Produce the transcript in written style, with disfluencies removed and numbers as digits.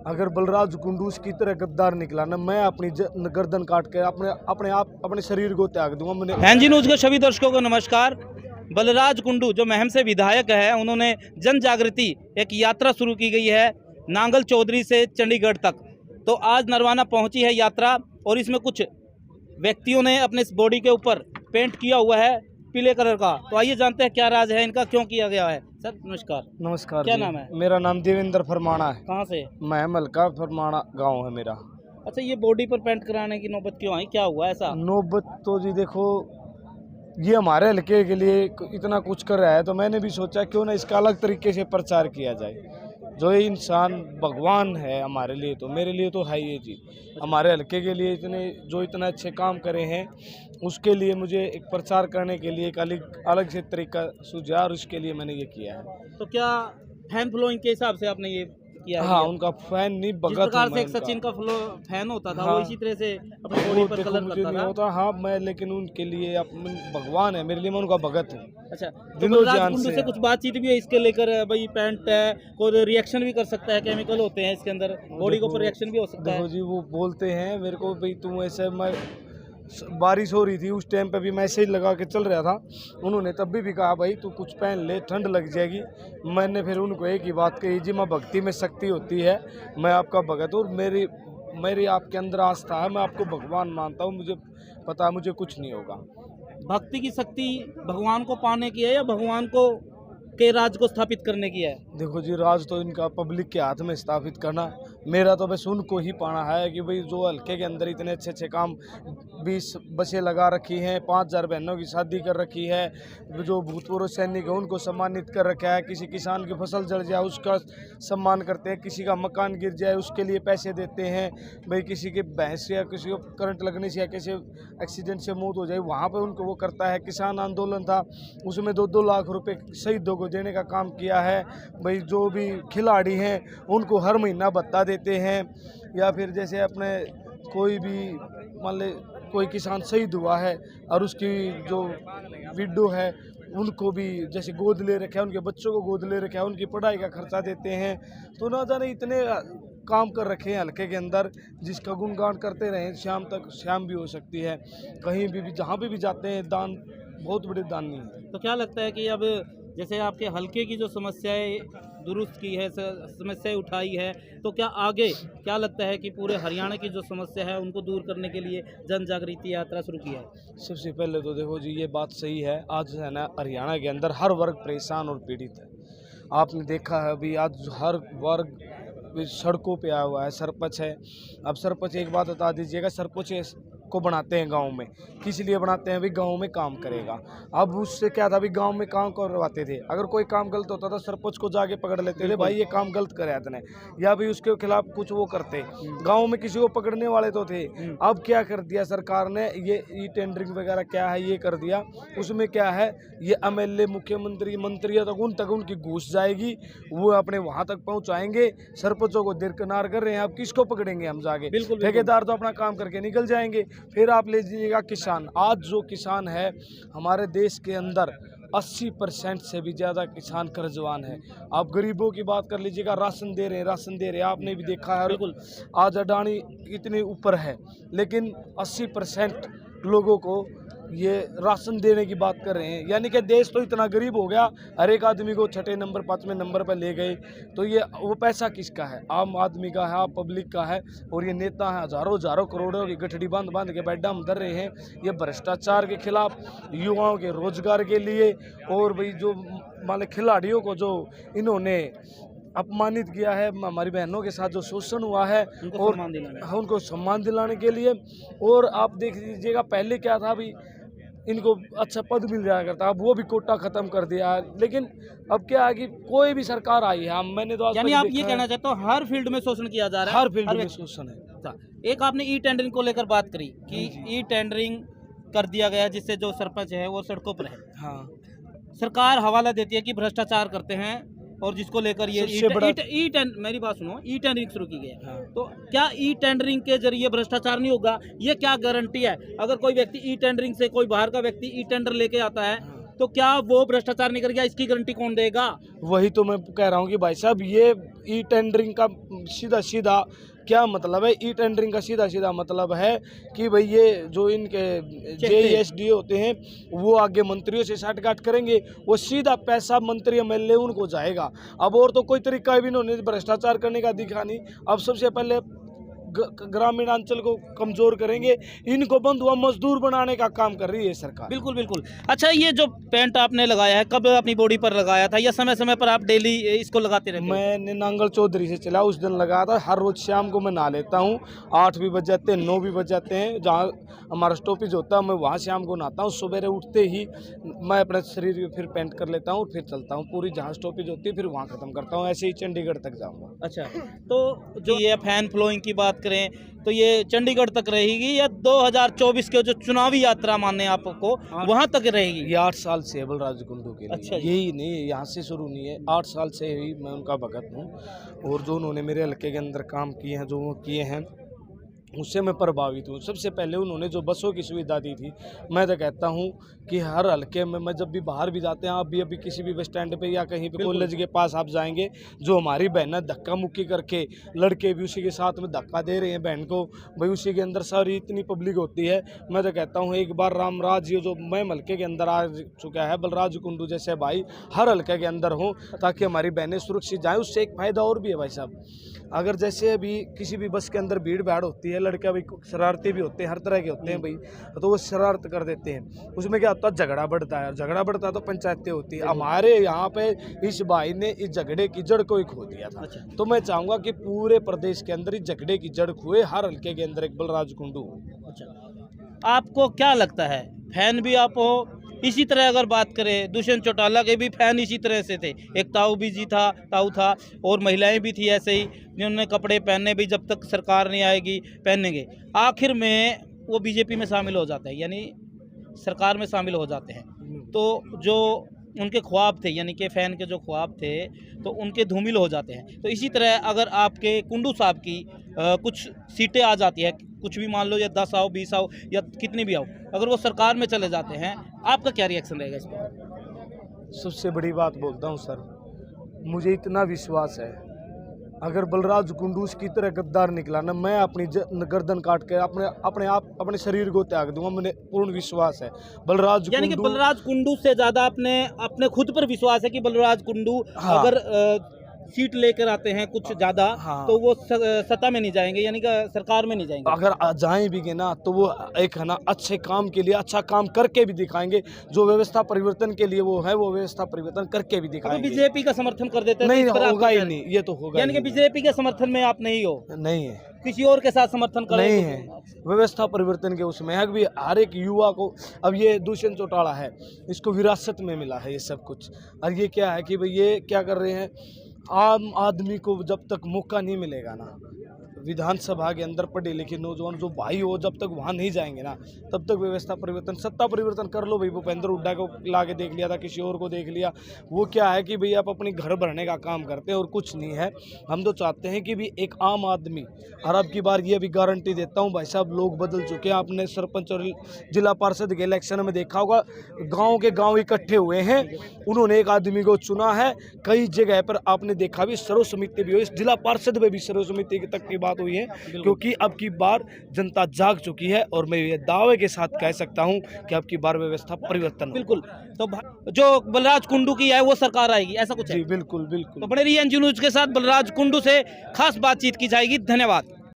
अगर बलराज कुंडूस की तरह गद्दार निकला ना, मैं अपनी गर्दन काट के अपने शरीर को त्याग दूंगा। मैंने एनजी न्यूज़ के सभी दर्शकों को नमस्कार। बलराज कुंडू जो महम से विधायक है, उन्होंने जन जागृति एक यात्रा शुरू की गई है नांगल चौधरी से चंडीगढ़ तक। तो आज नरवाना पहुंची है यात्रा और इसमें कुछ व्यक्तियों ने अपने बॉडी के ऊपर पेंट किया हुआ है पीले कलर का। तो आइए जानते हैं क्या राज है इनका, क्यों किया गया है। सर नमस्कार। नमस्कार। क्या नाम है? मेरा नाम देवेंद्र फरमाना है। कहाँ से? महम हल्का फरमाना गाँव है मेरा। अच्छा, ये बॉडी पर पेंट कराने की नौबत क्यों आई, क्या हुआ ऐसा? नौबत तो जी देखो, ये हमारे हल्के के लिए इतना कुछ कर रहा है, तो मैंने भी सोचा क्यों ना इसका अलग तरीके से प्रचार किया जाए। जो ये इंसान भगवान है हमारे लिए, तो मेरे लिए तो है ये जी। हमारे हल्के के लिए इतने अच्छे काम करे हैं, उसके लिए मुझे एक प्रचार करने के लिए एक अलग से तरीका सूझा और उसके लिए मैंने ये किया है। तो क्या फैन फॉलोइंग के हिसाब से आपने ये किया? हाँ, उनका फैन नहीं, जिस भगत प्रकार हूँ से मैं एक सचिन का फैन होता था, हाँ, वो इसी तरह से अपनी बॉडी पर कलर मुझे करता नहीं था। होता। हाँ, मैं लेकिन उनके लिए भगवान है मेरे लिए, मैं उनका भगत हूँ। अच्छा, तो दिलो बलराज जान कुंडू से। से कुछ बातचीत भी है इसके लेकर? भाई पेंट है, कोई रिएक्शन भी कर सकता है, केमिकल होते हैं इसके अंदर, बॉडी के ऊपर रिएक्शन भी हो सकता है। देखो जी, वो बोलते हैं मेरे को भाई तुम ऐसे, मैं बारिश हो रही थी उस टाइम पे भी मैं ऐसे ही लगा के चल रहा था। उन्होंने तब भी कहा भाई तू कुछ पहन ले, ठंड लग जाएगी। मैंने फिर उनको एक ही बात कही जी, माँ भक्ति में शक्ति होती है, मैं आपका भगत हूँ, मेरी आपके अंदर आस्था है, मैं आपको भगवान मानता हूँ, मुझे पता है मुझे कुछ नहीं होगा। भक्ति की शक्ति भगवान को पाने की है या भगवान को के राज को स्थापित करने की है? देखो जी, राज तो इनका पब्लिक के हाथ में स्थापित करना, मेरा तो बस उनको ही पाना है कि भाई जो हल्के के अंदर इतने अच्छे अच्छे काम, 20 बसें लगा रखी हैं, 5000 बहनों की शादी कर रखी है, जो भूतपूर्व सैनिक है उनको सम्मानित कर रखा है, किसी किसान की फसल जल जाए उसका सम्मान करते हैं, किसी का मकान गिर जाए उसके लिए पैसे देते हैं, भाई किसी के भैंस या किसी को करंट लगने से या किसी एक्सीडेंट से मौत हो जाए वहाँ पर उनको वो करता है। किसान आंदोलन था, उसमें 2-2 लाख रुपए शहीदों को देने का काम किया है। भाई जो भी खिलाड़ी हैं उनको हर महीना भत्ता देते हैं, या फिर जैसे अपने कोई भी मान ले कोई किसान शहीद हुआ है और उसकी जो विडो है उनको भी जैसे गोद ले रखा है, उनके बच्चों को गोद ले रखा है, उनकी पढ़ाई का खर्चा देते हैं। तो ना जाने इतने काम कर रखे हैं हल्के के अंदर, जिसका गुणगान करते रहें शाम तक शाम भी हो सकती है। कहीं भी जहाँ पे भी जाते हैं दान, बहुत बड़े दानी है। तो क्या लगता है कि अब जैसे आपके हल्के की जो समस्याएं दुरुस्त की है, समस्याएं उठाई है, तो क्या आगे क्या लगता है कि पूरे हरियाणा की जो समस्या है उनको दूर करने के लिए जन जागृति यात्रा शुरू की है? सबसे पहले तो देखो जी, ये बात सही है, आज है ना हरियाणा के अंदर हर वर्ग परेशान और पीड़ित है। आपने देखा है अभी आज हर वर्ग सड़कों पे आया हुआ है। सरपंच है, अब सरपंच एक बात बता दीजिएगा, सरपंच को बनाते हैं गांव में, किस लिए बनाते हैं? भाई गांव में काम करेगा। अब उससे क्या था, भाई गांव में काम करवाते थे, अगर कोई काम गलत होता था सरपंच को जाके पकड़ लेते थे, भाई ये काम गलत करे आपने, या भाई उसके खिलाफ कुछ वो करते। गांव में किसी को पकड़ने वाले तो थे। अब क्या कर दिया सरकार ने, ये ई टेंडरिंग वगैरह क्या है ये कर दिया। उसमें क्या है, ये एमएलए मुख्यमंत्री मंत्री तक उनकी घूस जाएगी, वो अपने वहां तक पहुंचाएंगे, सरपंचों को दरकिनार कर रहे हैं। अब किसको पकड़ेंगे हम जाके? ठेकेदार तो अपना काम करके निकल जाएंगे। फिर आप ले लीजिएगा किसान, आज जो किसान है हमारे देश के अंदर 80% से भी ज़्यादा किसान कर्जवान है। आप गरीबों की बात कर लीजिएगा, राशन दे रहे हैं, आपने भी देखा है। बिल्कुल, आज अडानी इतने ऊपर है, लेकिन 80% लोगों को ये राशन देने की बात कर रहे हैं। यानी कि देश तो इतना गरीब हो गया, हर एक आदमी को 6 नंबर 5वें नंबर पर ले गए। तो ये वो पैसा किसका है? आम आदमी का है, आम पब्लिक का है। और ये नेता हैं हजारों करोड़ों की गठड़ी बांध के बैडा में धर रहे हैं, ये भ्रष्टाचार के खिलाफ, युवाओं के रोजगार के लिए। और भाई जो मान खिलाड़ियों को जो इन्होंने अपमानित किया है, हमारी बहनों के साथ जो शोषण हुआ है, और उनको सम्मान दिलाने के लिए। और आप देख लीजिएगा पहले क्या था, अभी इनको अच्छा पद मिल जाया करता, अब वो भी कोटा खत्म कर दिया। लेकिन अब क्या है कि कोई भी सरकार आई है, मैंने तो यानी आप ये कहना चाहते हो हर फील्ड में शोषण किया जा रहा है? हर फील्ड में शोषण है। एक आपने ई टेंडरिंग को लेकर बात करी कि ई टेंडरिंग कर दिया गया, जिससे जो सरपंच है वो सड़कों पर है। हाँ, सरकार हवाला देती है कि भ्रष्टाचार करते हैं, और जिसको लेकर ये मेरी बात सुनो, ई टेंडरिंग शुरू की गई है। हाँ। तो क्या ई टेंडरिंग के जरिए भ्रष्टाचार नहीं होगा? ये क्या गारंटी है? अगर कोई व्यक्ति ई टेंडरिंग से, कोई बाहर का व्यक्ति ई टेंडर लेके आता है, तो क्या वो भ्रष्टाचार नहीं कर गया, इसकी गारंटी कौन देगा? वही तो मैं कह रहा हूँ कि भाई साहब ये ई टेंडरिंग का सीधा सीधा क्या मतलब है। ई टेंडरिंग का सीधा सीधा मतलब है कि भाई ये जो इनके JESD होते हैं वो आगे मंत्रियों से साठगांठ करेंगे, वो सीधा पैसा मंत्री MLA उनको जाएगा। अब और तो कोई तरीका भी इन्होंने भ्रष्टाचार करने का दिखा नहीं। अब सबसे पहले ग्रामीण अंचल को कमजोर करेंगे, इनको बंधुआ मजदूर बनाने का काम कर रही है सरकार। बिल्कुल बिल्कुल। अच्छा, ये जो पेंट आपने लगाया है, कब अपनी बॉडी पर लगाया था या समय समय पर आप डेली इसको लगाते रहते हो? मैंने नांगल चौधरी से चला, उस दिन लगाया था। हर रोज शाम को मैं नहा लेता हूँ, 8 भी बज जाते हैं, 9 भी बज जाते हैं। जहाँ हमारा स्टॉपेज होता है मैं वहाँ शाम को नहाता हूँ। सवेरे उठते ही मैं अपने शरीर में फिर पेंट कर लेता हूँ, फिर चलता हूँ पूरी जहाँ स्टॉपेज होती है, फिर वहाँ खत्म करता हूँ। ऐसे ही चंडीगढ़ तक जाऊँगा। अच्छा, तो जो ये फैन फ्लोइंग की बात करें तो ये चंडीगढ़ तक रहेगी या 2024 के जो चुनावी यात्रा माने आपको वहां तक रहेगी? ये 8 साल से है बलराज कुंडू के लिए। अच्छा जी। यही नहीं है, यहाँ से शुरू नहीं है, 8 साल से ही मैं उनका भगत हूँ। और जो उन्होंने मेरे हल्के के अंदर काम किए हैं, जो वो किए हैं, उससे मैं प्रभावित हूँ। सबसे पहले उन्होंने जो बसों की सुविधा दी थी, मैं तो कहता हूँ कि हर हल्के में मैं जब भी बाहर भी जाते हैं, आप भी अभी किसी भी बस स्टैंड पे या कहीं पे कॉलेज के पास आप जाएंगे, जो हमारी बहन धक्का मुक्की करके, लड़के भी उसी के साथ में धक्का दे रहे हैं बहन को, भाई उसी के अंदर सारी इतनी पब्लिक होती है। मैं तो कहता हूँ एक बार रामराज ये जो मैं हल्के के अंदर आ चुका है, बलराज कुंडू जैसे भाई हर हल्के के अंदर हों ताकि हमारी बहनें सुरक्षित जाएँ। उससे एक फ़ायदा और भी है भाई साहब, अगर जैसे अभी किसी भी बस के अंदर भीड़ भाड़ होती है, लड़के भाई शरारती भी होते हैं, हर तरह के होते हैं भाई, तो वो शरारत कर देते हैं। उसमें क्या होता है, झगड़ा बढ़ता है, और झगड़ा बढ़ता है तो पंचायतें होती है। हमारे यहाँ पे इस भाई ने इस झगड़े की जड़ को ही खो दिया था। तो मैं चाहूँगा कि पूरे प्रदेश के अंदर इस झगड़े की जड़ खोए, हर हल्के के अंदर एक बलराज कुंडू हो। अच्छा, आपको क्या लगता है, फैन भी आप हो? इसी तरह अगर बात करें, दुष्यंत चौटाला के भी फैन इसी तरह से थे, एक ताऊ बीजी था, ताऊ था, और महिलाएं भी थी ऐसे ही, जिन्होंने कपड़े पहनने भी जब तक सरकार नहीं आएगी पहनेंगे। आखिर में वो बीजेपी में शामिल हो जाते हैं, यानी सरकार में शामिल हो जाते हैं। तो जो उनके ख्वाब थे, यानी कि फ़ैन के जो ख्वाब थे, तो उनके धूमिल हो जाते हैं। तो इसी तरह अगर आपके कुंडू साहब की कुछ सीटें आ जाती है, कुछ भी मान लो या 10 आओ, 20 आओ या कितनी भी आओ, अगर वो सरकार में चले जाते हैं, आपका क्या रिएक्शन रहेगा इस पर? सबसे बड़ी बात बोलता हूँ सर, मुझे इतना विश्वास है, अगर बलराज कुंडूस की तरह गद्दार निकला ना, मैं अपनी गर्दन काट के अपने शरीर को त्याग दूंगा। मुझे पूर्ण विश्वास है बलराज यानी कि बलराज कुंडू से ज्यादा अपने खुद पर विश्वास है कि बलराज कुंडू हाँ। अगर सीट लेकर आते हैं कुछ ज्यादा, हाँ। तो वो सत्ता में नहीं जाएंगे, यानी कि सरकार में नहीं जाएंगे। अगर जाएं भी गए ना, तो वो एक है ना अच्छे काम के लिए अच्छा काम करके भी दिखाएंगे। जो व्यवस्था परिवर्तन के लिए वो है, वो व्यवस्था परिवर्तन करके भी दिखाएंगे। बीजेपी का समर्थन कर देते हैं? नहीं होगा ही नहीं, ये तो होगा। यानी कि बीजेपी के समर्थन में आप नहीं हो? नहीं है, किसी और के साथ समर्थन करें? नहीं है, व्यवस्था परिवर्तन के उसमें है कि हर एक युवा को, अब ये दुष्यंत चौटाला है, इसको विरासत में मिला है ये सब कुछ। और ये क्या है कि भाई ये क्या कर रहे हैं, आम आदमी को जब तक मौका नहीं मिलेगा ना, विधानसभा के अंदर पढ़े लिखे नौजवान जो भाई हो, जब तक वहाँ नहीं जाएंगे ना, तब तक व्यवस्था परिवर्तन, सत्ता परिवर्तन कर लो भाई। भूपेंद्र हुड्डा को ला के देख लिया था, किसी और को देख लिया, वो क्या है कि भाई आप अपनी घर भरने का काम करते हैं और कुछ नहीं है। हम तो चाहते हैं कि भी एक आम आदमी, और अब की बार ये भी गारंटी देता हूँ भाई साहब, लोग बदल चुके हैं। आपने सरपंच और जिला पार्षद के इलेक्शन में देखा होगा, गाँव के गाँव इकट्ठे हुए हैं, उन्होंने एक आदमी को चुना है। कई जगह पर आपने देखा भी सर्व समिति भी हुई, जिला पार्षद में भी सर्व समिति तक की बात हुई है, क्योंकि अब की बार जनता जाग चुकी है। और मैं ये दावे के साथ कह सकता हूं कि अब की बार व्यवस्था परिवर्तन। बिल्कुल, तो जो बलराज कुंडू की है वो सरकार आएगी, ऐसा कुछ है? जी बिल्कुल बिल्कुल। तो बने रहिए एनजी न्यूज के साथ, बलराज कुंडू से खास बातचीत की जाएगी। धन्यवाद।